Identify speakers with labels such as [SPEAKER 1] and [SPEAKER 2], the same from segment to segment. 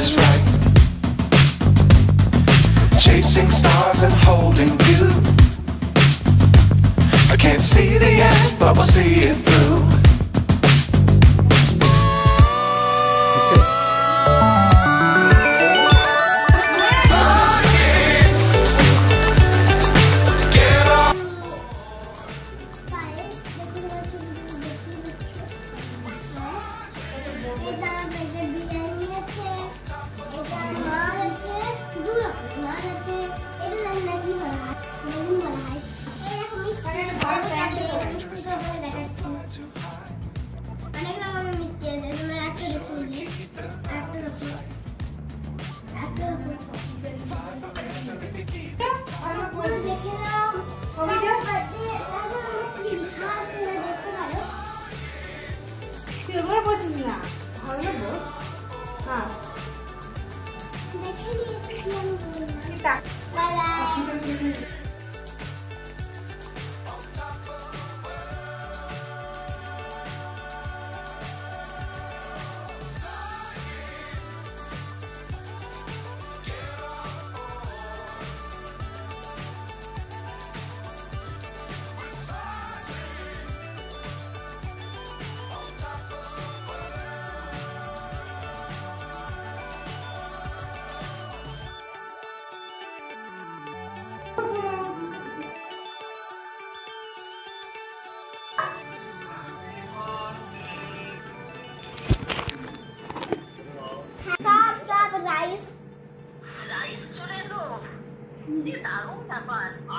[SPEAKER 1] is right. Chasing stars and holding you. I can't see the end, but we'll see it through.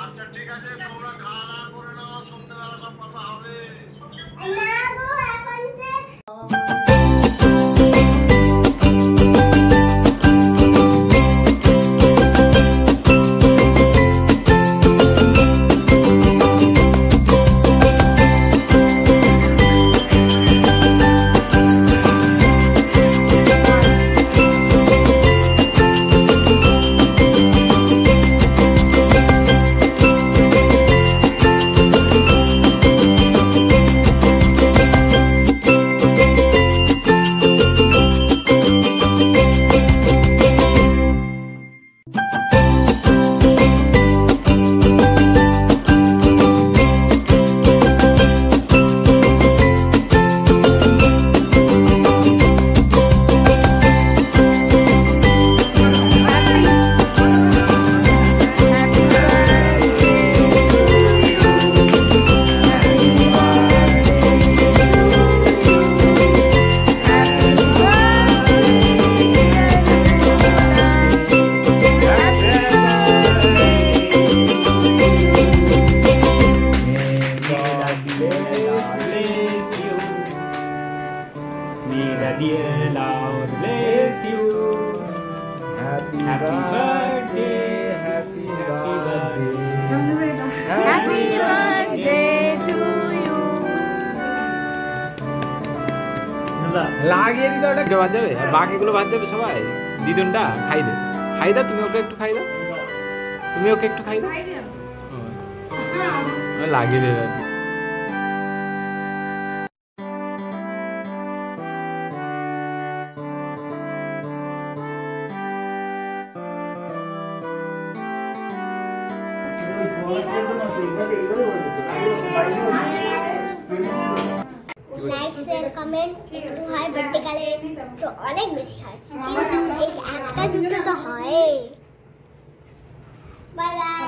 [SPEAKER 2] আচ্ছা ঠিক আছে তোমরা খাওয়া করে নাও সন্ধ্যাবেলা সব কথা হবে
[SPEAKER 3] না গো এখন
[SPEAKER 4] dear Lord bless you. Happy birthday, happy birthday,
[SPEAKER 5] happy birthday to you.
[SPEAKER 4] লাগিয়ে দিতে ওটা বাদ যাবে আর বাকিগুলো বাদ যাবে সবাই দিদুনটা খাই দে তুমি ওকে একটু খাই দাও তুমি ওকে একটু খাই দাও লাগিয়ে দেবে
[SPEAKER 3] লাইক শেয়ার কমেন্ট একটু হয় বর্তীকালে তো অনেক বেশি হয় কিন্তু একটা দুটো তো হয় বাই বাই